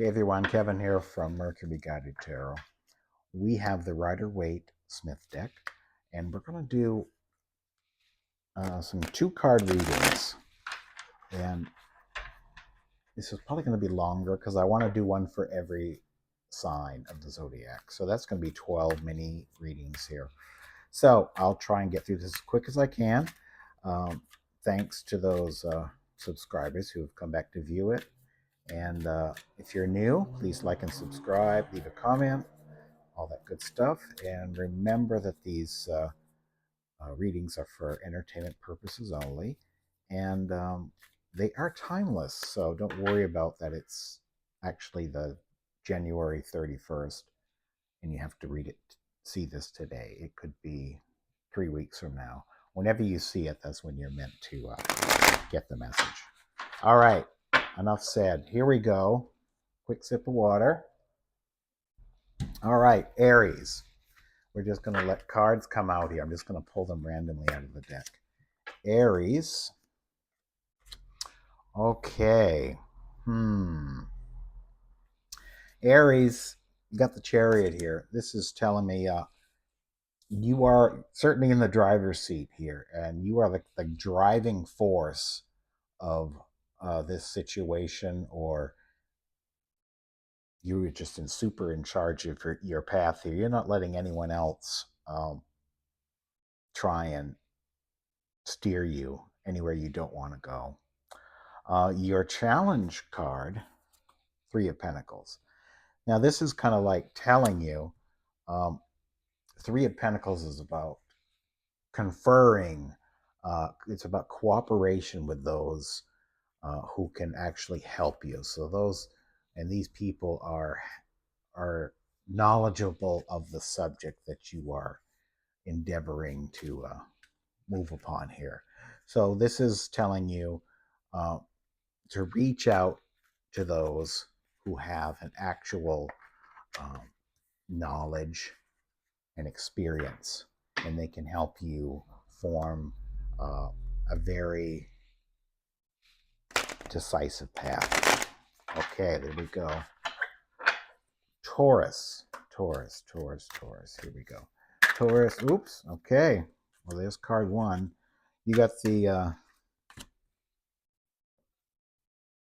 Hey everyone, Kevin here from Mercury Guided Tarot. We have the Rider Waite Smith deck, and we're going to do some two-card readings. And this is probably going to be longer because I want to do one for every sign of the zodiac. So that's going to be 12 mini readings here. So I'll try and get through this as quick as I can. Thanks to those subscribers who have come back to view it. And if you're new, please like and subscribe, leave a comment, all that good stuff. And remember that these readings are for entertainment purposes only. And they are timeless. So don't worry about that. It's actually the January 31st, and you have to read it, see this today. It could be 3 weeks from now. Whenever you see it, that's when you're meant to get the message. All right, enough said. Here we go. Quick sip of water. All right, Aries. We're just going to let cards come out here. I'm just going to pull them randomly out of the deck. Aries. Okay. Aries, you got the Chariot here. This is telling me you are certainly in the driver's seat here, and you are the driving force of this situation, or you're just super in charge of your path here. You're not letting anyone else try and steer you anywhere you don't want to go. Your challenge card, Three of Pentacles. Now, this is kind of like telling you Three of Pentacles is about conferring, it's about cooperation with those who can actually help you. So these people are knowledgeable of the subject that you are endeavoring to move upon here. So this is telling you to reach out to those who have an actual knowledge and experience, and they can help you form a very decisive path. Okay, there we go. Taurus. Here we go. Taurus. Oops. Okay. Well, there's card one. You got the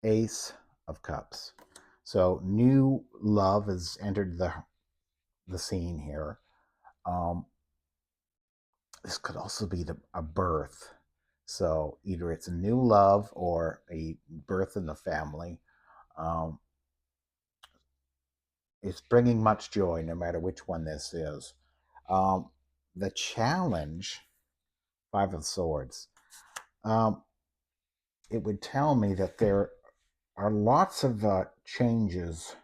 Ace of Cups. So new love has entered the scene here. This could also be a birth. So either it's a new love or a birth in the family. It's bringing much joy no matter which one this is. The challenge, Five of Swords, it would tell me that there are lots of changes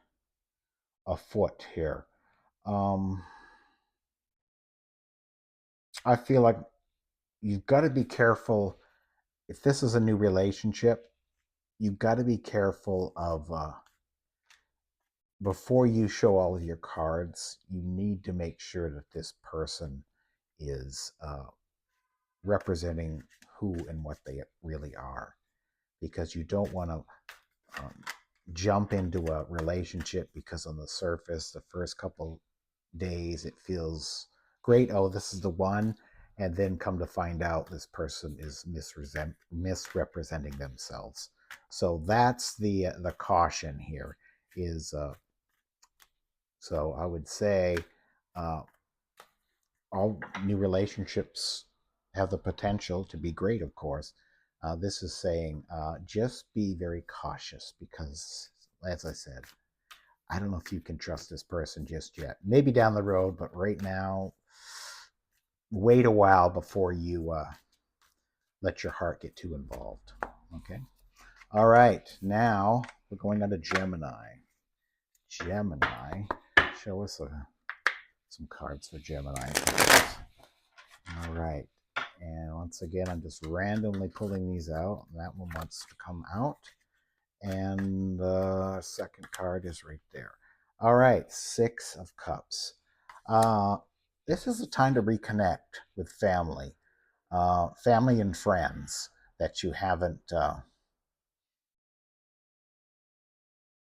afoot here. I feel like you've got to be careful. If this is a new relationship, you've got to be careful of before you show all of your cards, you need to make sure that this person is representing who and what they really are, because you don't want to jump into a relationship because on the surface, the first couple days, it feels great. Oh, this is the one. And then come to find out this person is misrepresenting themselves. So that's the caution here is, so I would say all new relationships have the potential to be great, of course. This is saying just be very cautious because, as I said, I don't know if you can trust this person just yet. Maybe down the road, but right now, wait a while before you let your heart get too involved. Okay? All right, now we're going on to Gemini. Gemini, show us some cards for Gemini. All right. And once again, I'm just randomly pulling these out. That one wants to come out. And the second card is right there. All right, Six of Cups. This is a time to reconnect with family and friends that you haven't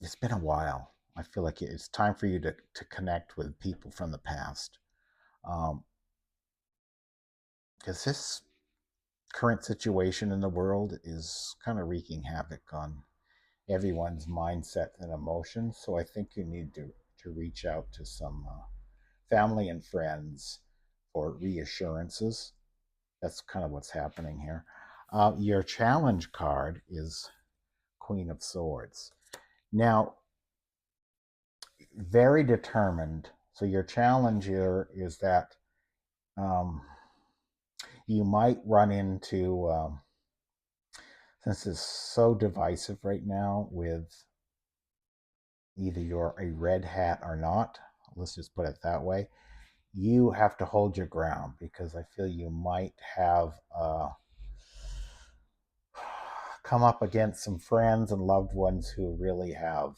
it's been a while. I feel like it's time for you to connect with people from the past. Because this current situation in the world is kind of wreaking havoc on everyone's mindset and emotions. So I think you need to reach out to some family and friends for reassurances. That's kind of what's happening here. Your challenge card is Queen of Swords. Now, very determined. So your challenge here is that um, you might run into, since it's so divisive right now with either you're a red hat or not, let's just put it that way, you have to hold your ground because I feel you might have come up against some friends and loved ones who really have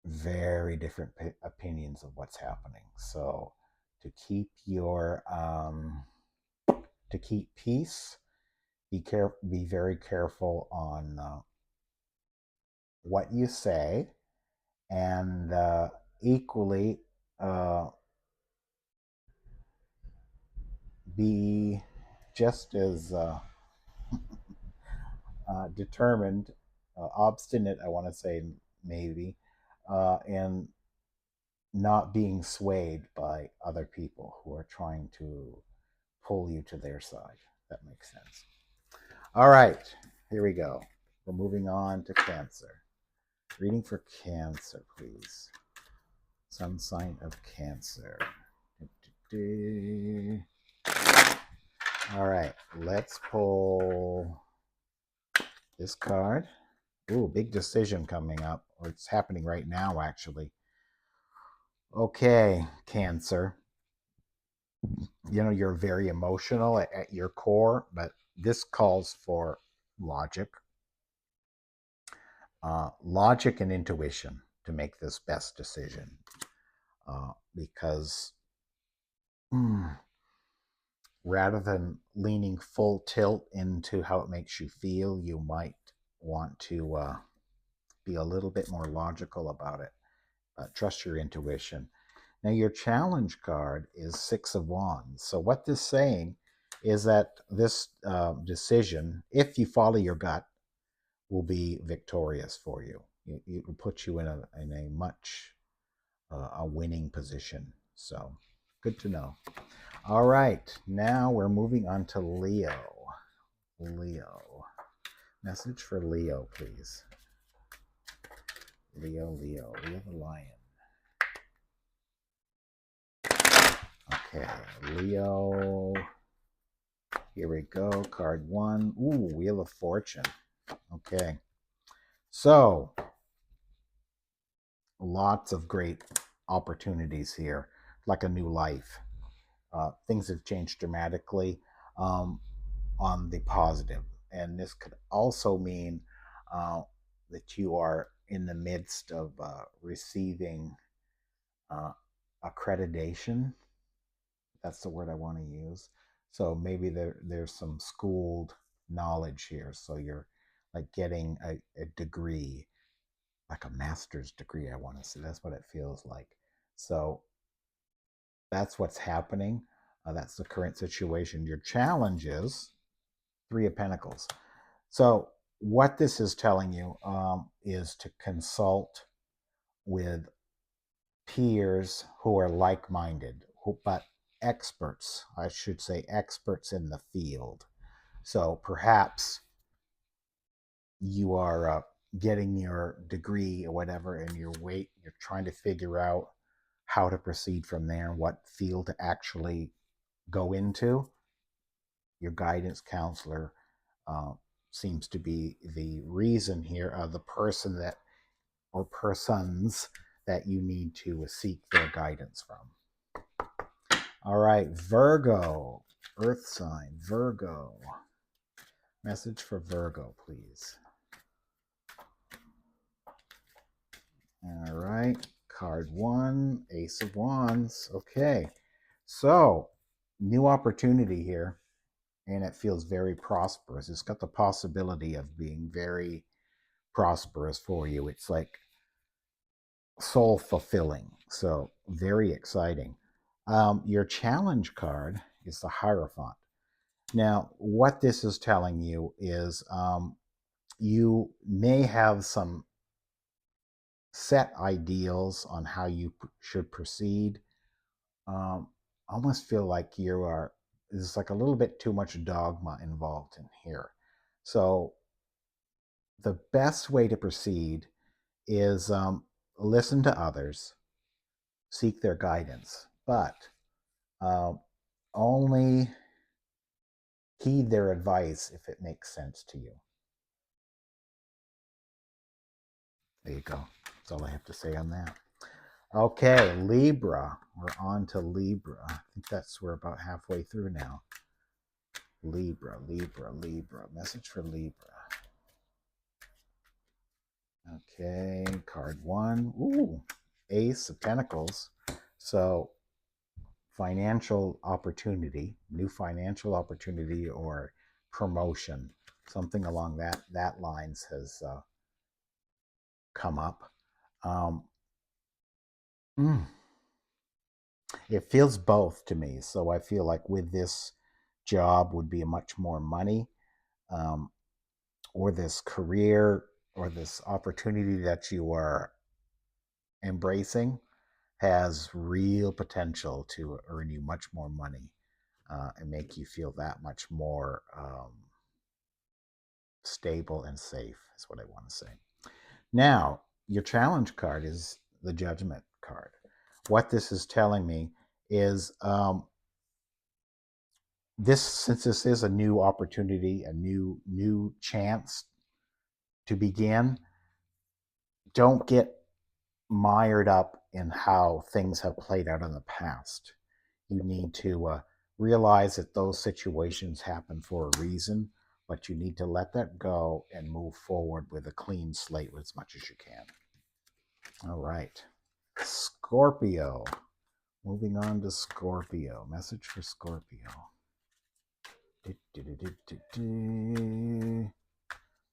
very different opinions of what's happening. So to keep your to keep peace, be very careful on what you say, and equally uh, be just as determined, obstinate, I want to say, maybe, and not being swayed by other people who are trying to pull you to their side. That makes sense. All right, here we go. We're moving on to Cancer. Reading for Cancer, please. Sun sign of Cancer. All right, let's pull this card. Ooh, big decision coming up, or it's happening right now, actually. Okay, Cancer. You know, you're very emotional at your core, but this calls for logic. Logic and intuition to make this best decision. Because rather than leaning full tilt into how it makes you feel, you might want to be a little bit more logical about it. Trust your intuition. Now, your challenge card is Six of Wands. So, what this is saying is that this decision, if you follow your gut, will be victorious for you. It will put you in a much a winning position. So, good to know. All right, now we're moving on to Leo. Leo. Message for Leo, please. Leo the lion. Okay, Leo. Here we go. Card 1. Ooh, Wheel of Fortune. Okay. So, lots of great opportunities here, like a new life. Things have changed dramatically on the positive. And this could also mean that you are in the midst of receiving uh, accreditation. That's the word I want to use. So maybe there's some schooled knowledge here. So you're like getting a degree, like a master's degree, I want to say. That's what it feels like. So that's what's happening. That's the current situation. Your challenge is Three of Pentacles. So what this is telling you is to consult with peers who are like-minded, but experts, I should say experts in the field. So perhaps you are getting your degree or whatever, and you're trying to figure out how to proceed from there, what field to actually go into. Your guidance counselor uh, seems to be the reason here, the person that or persons that you need to seek their guidance from. All right, Virgo, Earth sign, Virgo. Message for Virgo, please. All right, card 1, Ace of Wands. Okay, so new opportunity here, and it feels very prosperous. It's got the possibility of being very prosperous for you. It's like soul fulfilling. So very exciting. Your challenge card is the Hierophant. Now, what this is telling you is you may have some set ideals on how you should proceed. Almost feel like there's like a little bit too much dogma involved in here. So the best way to proceed is listen to others, seek their guidance, but uh, only heed their advice if it makes sense to you. There you go. That's all I have to say on that. Okay, Libra. We're on to Libra. I think we're about halfway through now. Libra, Libra, Libra. Message for Libra. Okay, card 1. Ooh, Ace of Pentacles. So financial opportunity, new financial opportunity or promotion, something along that lines has come up. It feels both to me. So I feel like with this job would be much more money, um, or this career or this opportunity that you are embracing has real potential to earn you much more money and make you feel that much more stable and safe, is what I want to say. Now, your challenge card is the Judgment card. What this is telling me is since this is a new opportunity, a new chance to begin, don't get mired up in how things have played out in the past. You need to realize that those situations happen for a reason, but you need to let that go and move forward with a clean slate as much as you can. All right. Scorpio. Moving on to Scorpio. Message for Scorpio.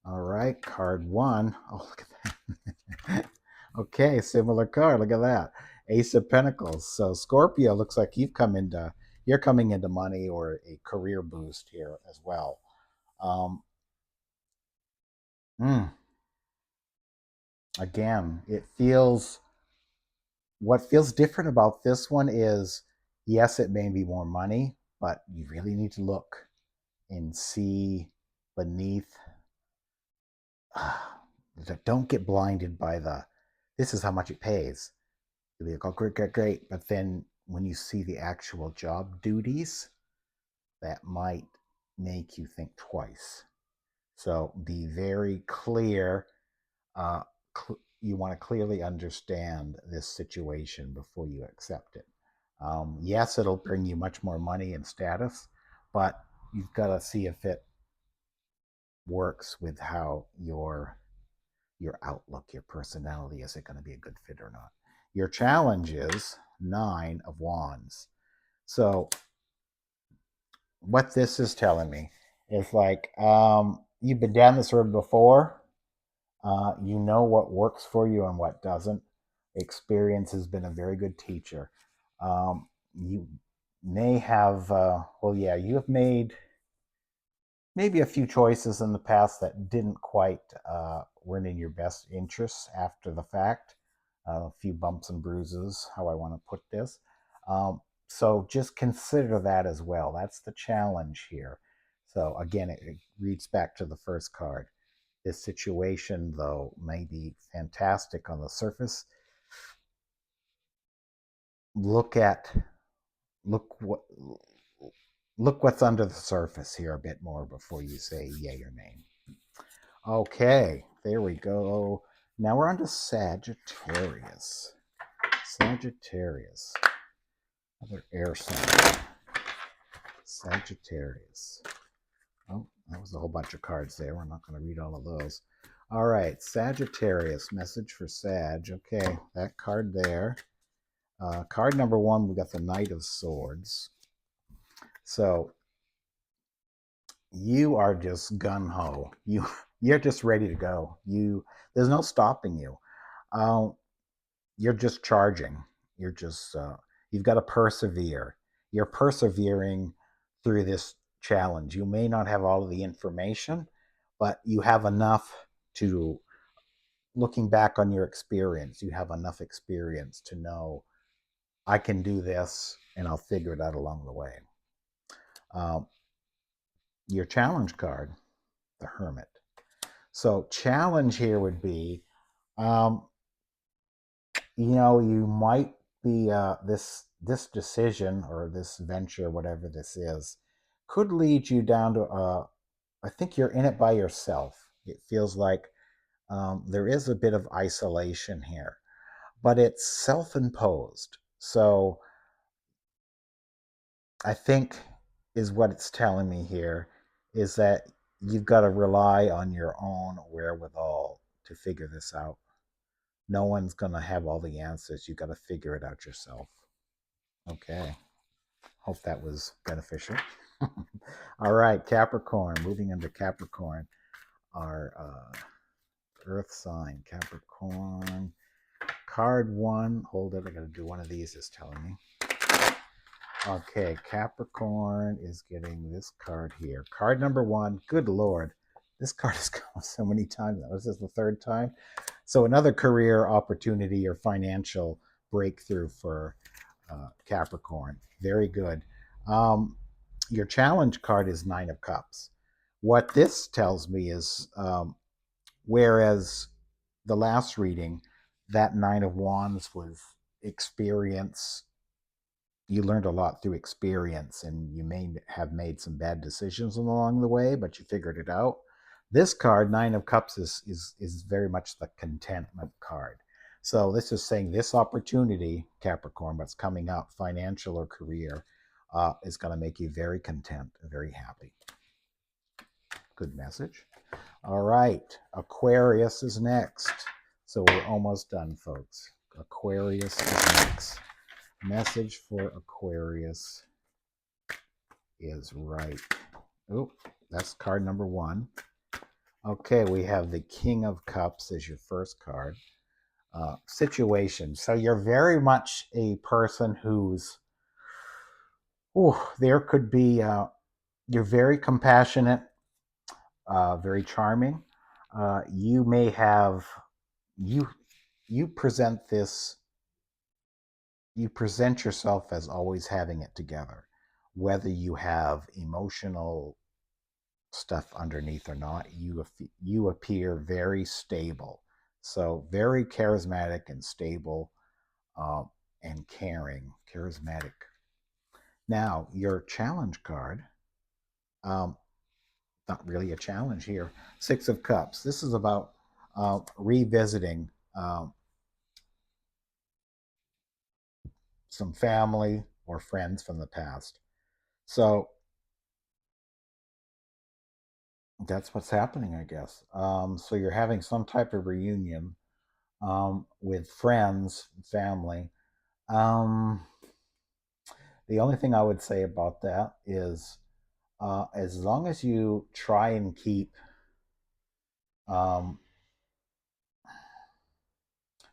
All right, card 1. Oh, look at that. Okay, similar card. Look at that. Ace of Pentacles. So Scorpio looks like you're coming into money or a career boost here as well. Again, what feels different about this one is, yes, it may be more money, but you really need to look and see beneath. Don't get blinded by this is how much it pays. You'll be like, oh, great, great, great. But then when you see the actual job duties, that might make you think twice. So be very clear. You want to clearly understand this situation before you accept it. Yes, it'll bring you much more money and status, but you've got to see if it works with how your outlook, your personality, is it going to be a good fit or not? Your challenge is 9 of Wands. So what this is telling me is like, you've been down this road before. You know what works for you and what doesn't. Experience has been a very good teacher. You may have, you have made maybe a few choices in the past that didn't quite weren't in your best interests after the fact. A few bumps and bruises, how I want to put this. So just consider that as well. That's the challenge here. So again, it reads back to the first card. This situation, though, may be fantastic on the surface. Look what's under the surface here a bit more before you say yay or nay. Okay, there we go. Now we're on to Sagittarius. Sagittarius. Another air sign. Sagittarius. Oh, that was a whole bunch of cards there. We're not going to read all of those. All right, Sagittarius. Message for Sag. Okay, that card there. Card number 1, we got the Knight of Swords. So you are just gung-ho. You're just ready to go. There's no stopping you. Uh, you're just charging. You're just you've got to persevere. You're persevering through this challenge. You may not have all of the information, but you have enough to, looking back on your experience, you have enough experience to know I can do this and I'll figure it out along the way. Um, your challenge card, the Hermit. So challenge here would be, um, you might be this decision or this venture, whatever this is, could lead you down to. I think you're in it by yourself. It feels like there is a bit of isolation here, but it's self-imposed. So I think is what it's telling me here is that you've got to rely on your own wherewithal to figure this out. No one's going to have all the answers. You've got to figure it out yourself. Okay. Hope that was beneficial. All right, Capricorn. Moving into Capricorn, our Earth sign, Capricorn. Card one. Hold it. I got to do one of these. It's telling me. Okay, Capricorn is getting this card here. Card number one. Good Lord. This card has come so many times. This is the third time. So another career opportunity or financial breakthrough for Capricorn. Very good. Your challenge card is Nine of Cups. What this tells me is, whereas the last reading, that Nine of Wands was experience. You learned a lot through experience, and you may have made some bad decisions along the way, but you figured it out. This card, Nine of Cups, is very much the contentment card. So this is saying this opportunity, Capricorn, what's coming up, financial or career, is going to make you very content and very happy. Good message. All right, Aquarius is next. So we're almost done, folks. Aquarius is next. Message for Aquarius is right. Oh, that's card number one. Okay, we have the King of Cups as your first card. Situation. So you're very much a person who's, there could be, you're very compassionate, very charming. You may have, you, you present this, you present yourself as always having it together, whether you have emotional stuff underneath or not. You appear very stable, so very charismatic and stable, and caring, charismatic. Now your challenge card, um, not really a challenge here. Six of Cups. This is about revisiting some family or friends from the past. So that's what's happening, I guess. So you're having some type of reunion with friends, family. Um, the only thing I would say about that is, as long as you try and keep, um,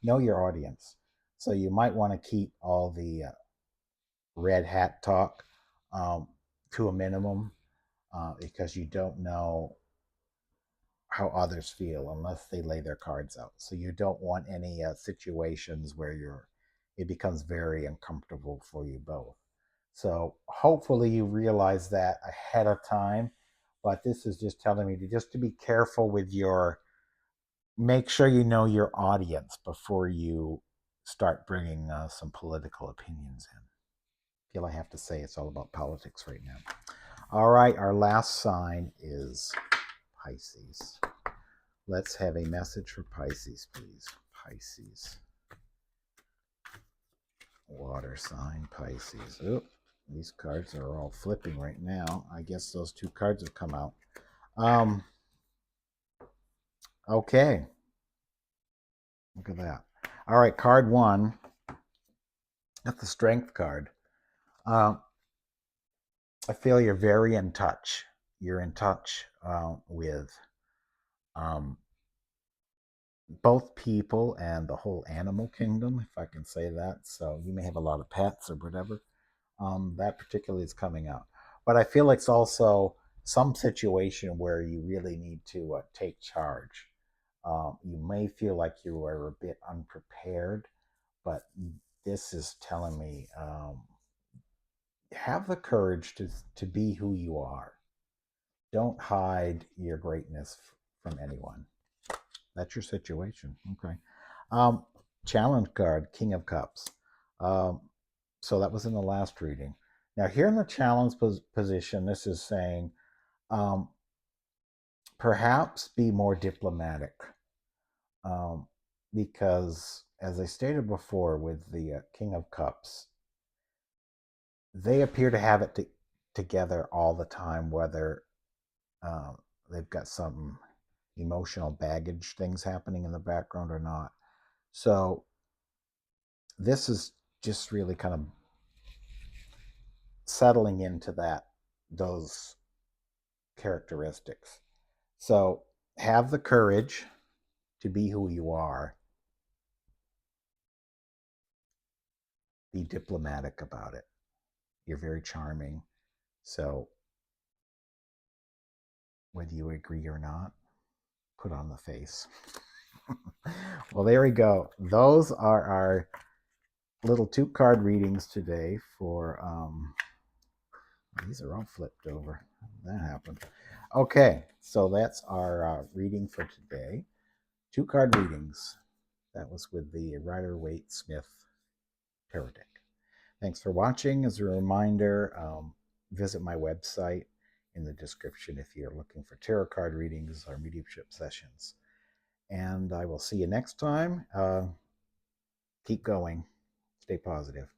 know your audience. So you might want to keep all the red hat talk um, to a minimum, because you don't know how others feel unless they lay their cards out. So you don't want any situations where it becomes very uncomfortable for you both. So hopefully you realize that ahead of time. But this is just telling me to be careful with your, make sure you know your audience before you start bringing some political opinions in. I feel I have to say it's all about politics right now. All right, our last sign is Pisces. Let's have a message for Pisces, please. Pisces. Water sign, Pisces. Oh, these cards are all flipping right now. I guess those two cards have come out. Okay. Look at that. All right, card one. That's the Strength card. I feel you're very in touch. You're in touch with um, both people and the whole animal kingdom, if I can say that. So you may have a lot of pets or whatever. That particularly is coming out. But I feel like it's also some situation where you really need to take charge. You may feel like you are a bit unprepared, but this is telling me have the courage to be who you are. Don't hide your greatness from anyone. That's your situation. Okay. Um, Challenge card, King of Cups. Um, so that was in the last reading. Now, here in the challenge position, this is saying um, perhaps be more diplomatic. Um, because, as I stated before, with the King of Cups, they appear to have it together all the time, whether they've got some emotional baggage things happening in the background or not. So this is just really kind of settling into those characteristics. So have the courage to be who you are. Be diplomatic about it. You're very charming. So whether you agree or not, put on the face. Well, there we go. Those are our little 2-card readings today for these are all flipped over. That happened. Okay, so that's our reading for today. 2-card readings. That was with the Rider Waite Smith tarot deck. Thanks for watching. As a reminder, visit my website in the description if you're looking for tarot card readings or mediumship sessions. And I will see you next time. Keep going. Stay positive.